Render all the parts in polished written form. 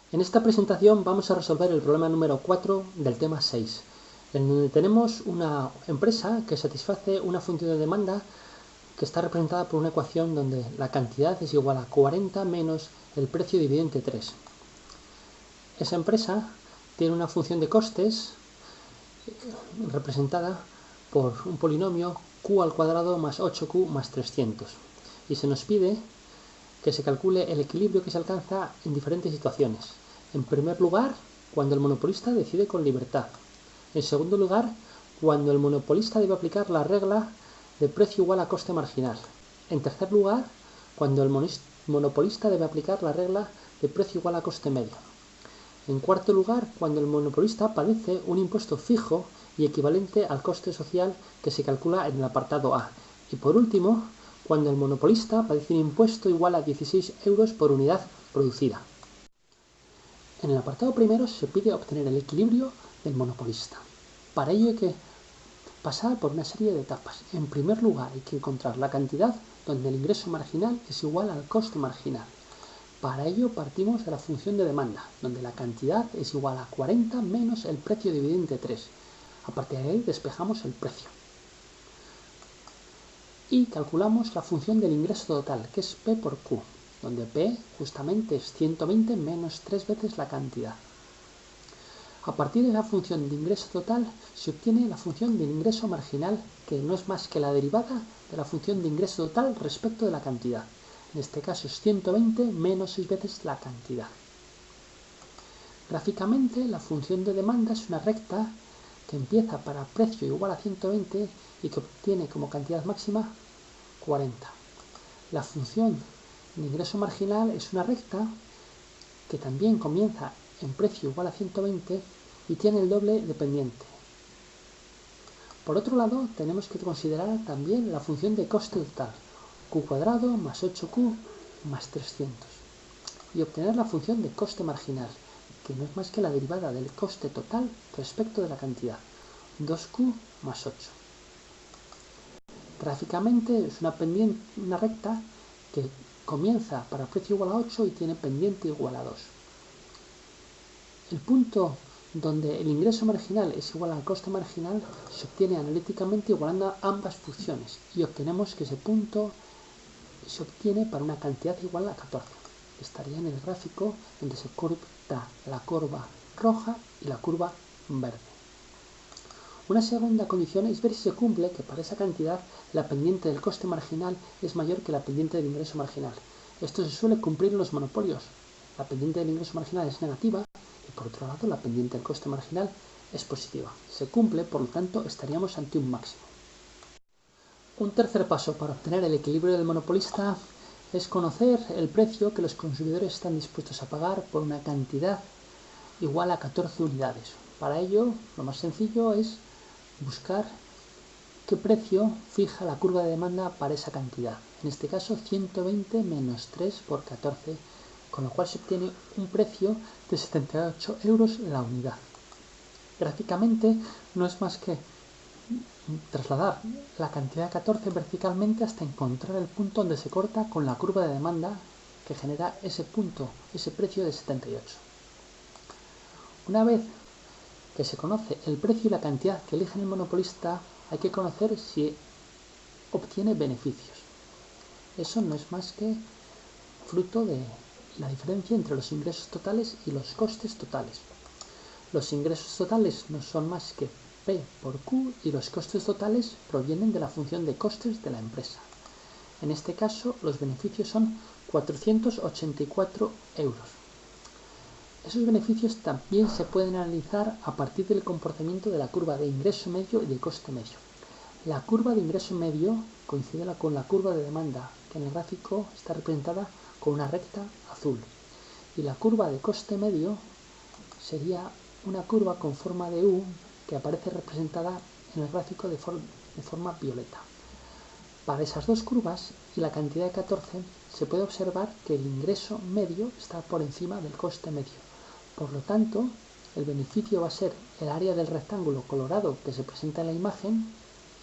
En esta presentación vamos a resolver el problema número 4 del tema 6, en donde tenemos una empresa que satisface una función de demanda que está representada por una ecuación donde la cantidad es igual a 40 menos el precio dividido entre 3. Esa empresa tiene una función de costes representada por un polinomio q al cuadrado más 8q más 300 y se nos pide que se calcule el equilibrio que se alcanza en diferentes situaciones. En primer lugar, cuando el monopolista decide con libertad. En segundo lugar, cuando el monopolista debe aplicar la regla de precio igual a coste marginal. En tercer lugar, cuando el monopolista debe aplicar la regla de precio igual a coste medio. En cuarto lugar, cuando el monopolista padece un impuesto fijo y equivalente al coste social que se calcula en el apartado A. Y por último, cuando el monopolista padece un impuesto igual a 16 euros por unidad producida. En el apartado primero se pide obtener el equilibrio del monopolista. Para ello hay que pasar por una serie de etapas. En primer lugar, hay que encontrar la cantidad donde el ingreso marginal es igual al coste marginal. Para ello partimos de la función de demanda, donde la cantidad es igual a 40 menos el precio dividido entre 3. A partir de ahí despejamos el precio. Y calculamos la función del ingreso total, que es P por Q, donde P justamente es 120 menos 3 veces la cantidad. A partir de la función de ingreso total se obtiene la función del ingreso marginal, que no es más que la derivada de la función de ingreso total respecto de la cantidad. En este caso es 120 menos 6 veces la cantidad. Gráficamente, la función de demanda es una recta que empieza para precio igual a 120 y que obtiene como cantidad máxima 40. La función de ingreso marginal es una recta que también comienza en precio igual a 120 y tiene el doble de pendiente. Por otro lado, tenemos que considerar también la función de coste total, q cuadrado más 8q más 300, y obtener la función de coste marginal, que no es más que la derivada del coste total respecto de la cantidad, 2q más 8. Gráficamente es una recta que comienza para precio igual a 8 y tiene pendiente igual a 2. El punto donde el ingreso marginal es igual al coste marginal se obtiene analíticamente igualando ambas funciones y obtenemos que ese punto se obtiene para una cantidad igual a 14. Estaría en el gráfico donde se corta la curva roja y la curva verde. Una segunda condición es ver si se cumple que para esa cantidad la pendiente del coste marginal es mayor que la pendiente del ingreso marginal. Esto se suele cumplir en los monopolios. La pendiente del ingreso marginal es negativa y por otro lado la pendiente del coste marginal es positiva. Se cumple, por lo tanto estaríamos ante un máximo. Un tercer paso para obtener el equilibrio del monopolista es conocer el precio que los consumidores están dispuestos a pagar por una cantidad igual a 14 unidades. Para ello, lo más sencillo es buscar qué precio fija la curva de demanda para esa cantidad. En este caso, 120 menos 3 por 14, con lo cual se obtiene un precio de 78 euros la unidad. Gráficamente no es más que trasladar la cantidad de 14 verticalmente hasta encontrar el punto donde se corta con la curva de demanda que genera ese punto, ese precio de 78. Una vez que se conoce el precio y la cantidad que elige el monopolista, hay que conocer si obtiene beneficios. Eso no es más que fruto de la diferencia entre los ingresos totales y los costes totales. Los ingresos totales no son más que P por Q y los costes totales provienen de la función de costes de la empresa. En este caso, los beneficios son 484 euros. Esos beneficios también se pueden analizar a partir del comportamiento de la curva de ingreso medio y de coste medio. La curva de ingreso medio coincide con la curva de demanda, que en el gráfico está representada con una recta azul. Y la curva de coste medio sería una curva con forma de U que aparece representada en el gráfico de forma violeta. Para esas dos curvas y la cantidad de 14 se puede observar que el ingreso medio está por encima del coste medio. Por lo tanto, el beneficio va a ser el área del rectángulo colorado que se presenta en la imagen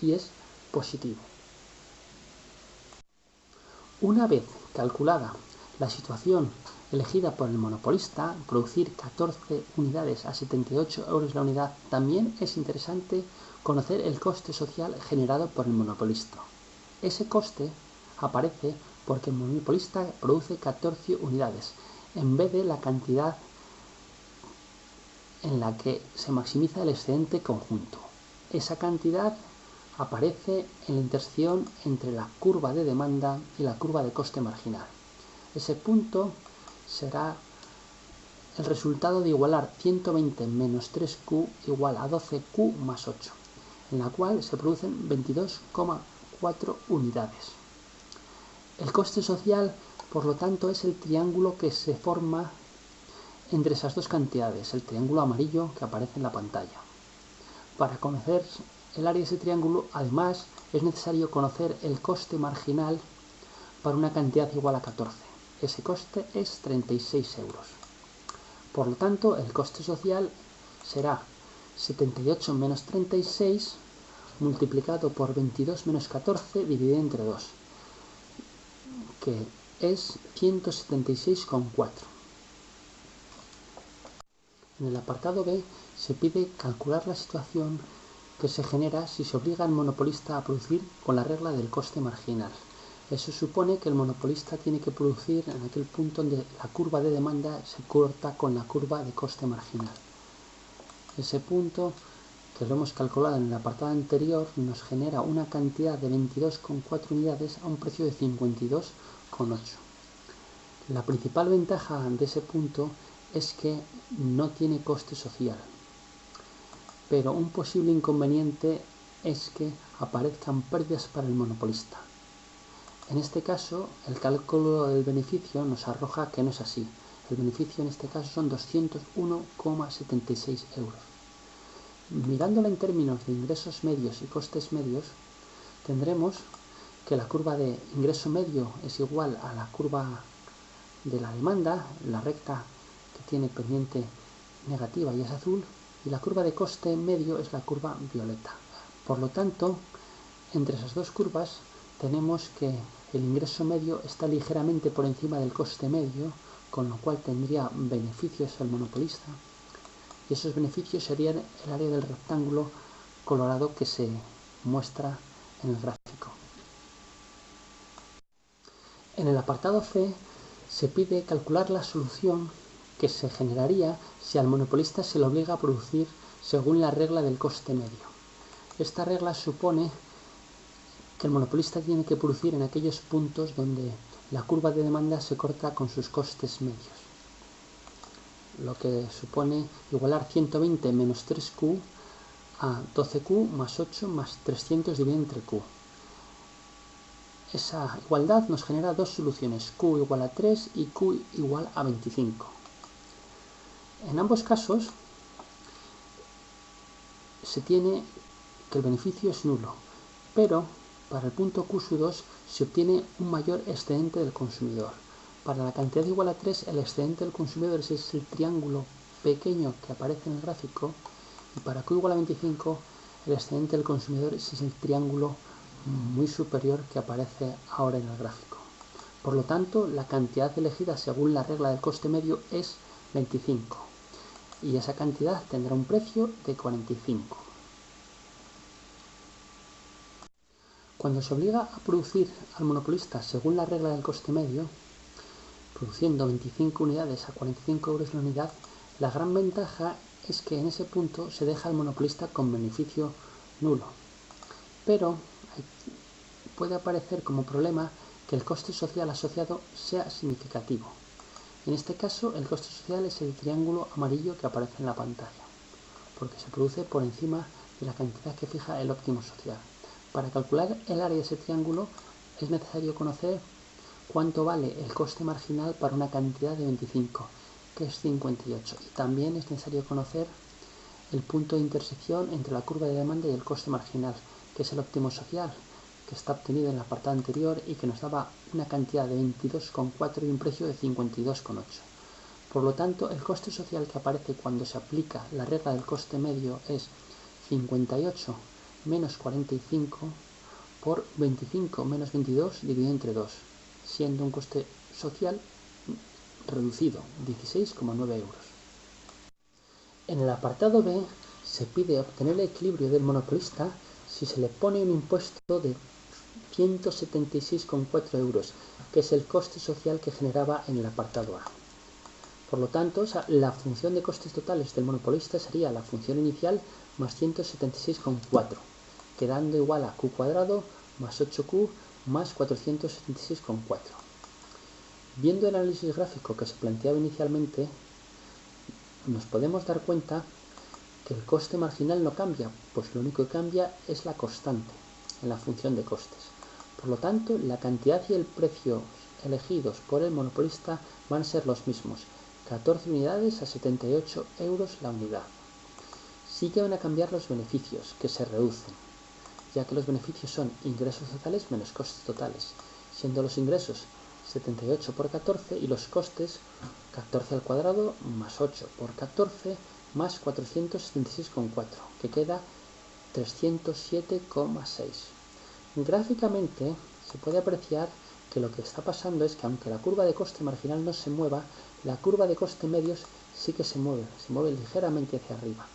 y es positivo. Una vez calculada La situación elegida por el monopolista, producir 14 unidades a 78 euros la unidad, también es interesante conocer el coste social generado por el monopolista. Ese coste aparece porque el monopolista produce 14 unidades, en vez de la cantidad en la que se maximiza el excedente conjunto. Esa cantidad aparece en la intersección entre la curva de demanda y la curva de coste marginal. Ese punto será el resultado de igualar 120 menos 3Q igual a 12Q más 8, en la cual se producen 22,4 unidades. El coste social, por lo tanto, es el triángulo que se forma entre esas dos cantidades, el triángulo amarillo que aparece en la pantalla. Para conocer el área de ese triángulo, además, es necesario conocer el coste marginal para una cantidad igual a 14. Ese coste es 36 euros. Por lo tanto, el coste social será 78 menos 36 multiplicado por 22 menos 14 dividido entre 2, que es 176,4. En el apartado B se pide calcular la situación que se genera si se obliga al monopolista a producir con la regla del coste marginal. Eso supone que el monopolista tiene que producir en aquel punto donde la curva de demanda se corta con la curva de coste marginal. Ese punto, que lo hemos calculado en el apartado anterior, nos genera una cantidad de 22,4 unidades a un precio de 52,8. La principal ventaja de ese punto es que no tiene coste social, pero un posible inconveniente es que aparezcan pérdidas para el monopolista. En este caso, el cálculo del beneficio nos arroja que no es así. El beneficio en este caso son 201,76 euros. Mirándolo en términos de ingresos medios y costes medios, tendremos que la curva de ingreso medio es igual a la curva de la demanda, la recta que tiene pendiente negativa y es azul, y la curva de coste medio es la curva violeta. Por lo tanto, entre esas dos curvas tenemos que el ingreso medio está ligeramente por encima del coste medio, con lo cual tendría beneficios el monopolista, y esos beneficios serían el área del rectángulo colorado que se muestra en el gráfico. En el apartado C se pide calcular la solución que se generaría si al monopolista se le obliga a producir según la regla del coste medio. Esta regla supone que el monopolista tiene que producir en aquellos puntos donde la curva de demanda se corta con sus costes medios, lo que supone igualar 120 menos 3Q a 12Q más 8 más 300 dividido entre Q. Esa igualdad nos genera dos soluciones, Q igual a 3 y Q igual a 25. En ambos casos se tiene que el beneficio es nulo, pero para el punto Q2 se obtiene un mayor excedente del consumidor. Para la cantidad igual a 3, el excedente del consumidor es el triángulo pequeño que aparece en el gráfico, y para Q igual a 25, el excedente del consumidor es el triángulo muy superior que aparece ahora en el gráfico. Por lo tanto, la cantidad elegida según la regla del coste medio es 25, y esa cantidad tendrá un precio de 45. Cuando se obliga a producir al monopolista según la regla del coste medio, produciendo 25 unidades a 45 euros la unidad, la gran ventaja es que en ese punto se deja al monopolista con beneficio nulo. Pero puede aparecer como problema que el coste social asociado sea significativo. En este caso, el coste social es el triángulo amarillo que aparece en la pantalla, porque se produce por encima de la cantidad que fija el óptimo social. Para calcular el área de ese triángulo es necesario conocer cuánto vale el coste marginal para una cantidad de 25, que es 58. Y también es necesario conocer el punto de intersección entre la curva de demanda y el coste marginal, que es el óptimo social, que está obtenido en el apartado anterior y que nos daba una cantidad de 22,4 y un precio de 52,8. Por lo tanto, el coste social que aparece cuando se aplica la regla del coste medio es 58 menos 45 por 25 menos 22 dividido entre 2, siendo un coste social reducido, 16,9 euros. En el apartado B se pide obtener el equilibrio del monopolista si se le pone un impuesto de 176,4 euros, que es el coste social que generaba en el apartado A. Por lo tanto, la función de costes totales del monopolista sería la función inicial más 176,4, quedando igual a q cuadrado más 8q más 476,4. Viendo el análisis gráfico que se planteaba inicialmente, nos podemos dar cuenta que el coste marginal no cambia, pues lo único que cambia es la constante en la función de costes. Por lo tanto, la cantidad y el precio elegidos por el monopolista van a ser los mismos, 14 unidades a 78 euros la unidad. Sí que van a cambiar los beneficios, que se reducen, ya que los beneficios son ingresos totales menos costes totales, siendo los ingresos 78 por 14 y los costes 14 al cuadrado más 8 por 14 más 476,4, que queda 307,6. Gráficamente se puede apreciar que lo que está pasando es que aunque la curva de coste marginal no se mueva, la curva de coste medios sí que se mueve ligeramente hacia arriba.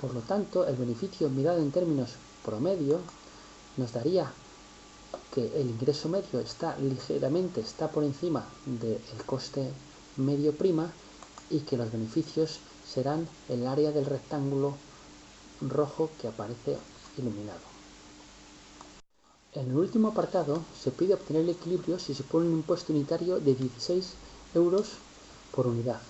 Por lo tanto, el beneficio mirado en términos promedio nos daría que el ingreso medio está por encima del coste medio prima y que los beneficios serán el área del rectángulo rojo que aparece iluminado. En el último apartado se pide obtener el equilibrio si se pone un impuesto unitario de 16 euros por unidad.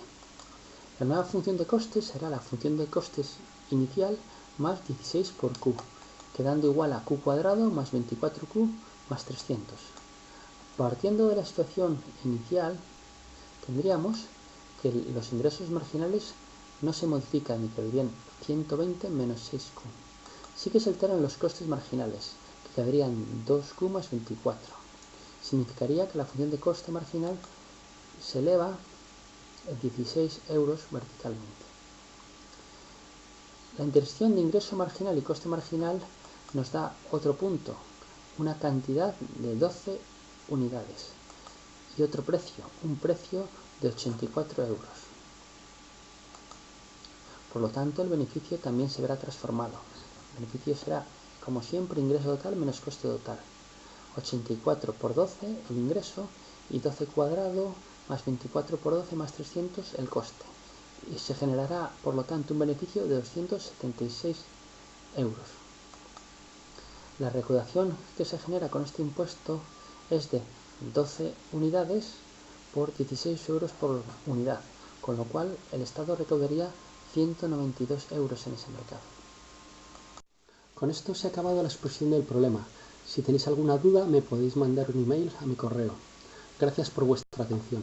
La nueva función de costes será la función de costes inicial más 16 por q, quedando igual a q cuadrado más 24q más 300. Partiendo de la situación inicial, tendríamos que los ingresos marginales no se modifican y quedarían 120 menos 6q. Sí que se alteran los costes marginales, que quedarían 2q más 24. Significaría que la función de coste marginal se eleva a 16 euros verticalmente. La intersección de ingreso marginal y coste marginal nos da otro punto, una cantidad de 12 unidades y otro precio, un precio de 84 euros. Por lo tanto, el beneficio también se verá transformado. El beneficio será, como siempre, ingreso total menos coste total. 84 por 12 el ingreso y 12 cuadrado más 24 por 12 más 300 el coste. Y se generará, por lo tanto, un beneficio de 276 euros. La recaudación que se genera con este impuesto es de 12 unidades por 16 euros por unidad, con lo cual el Estado recaudaría 192 euros en ese mercado. Con esto se ha acabado la exposición del problema. Si tenéis alguna duda me podéis mandar un email a mi correo. Gracias por vuestra atención.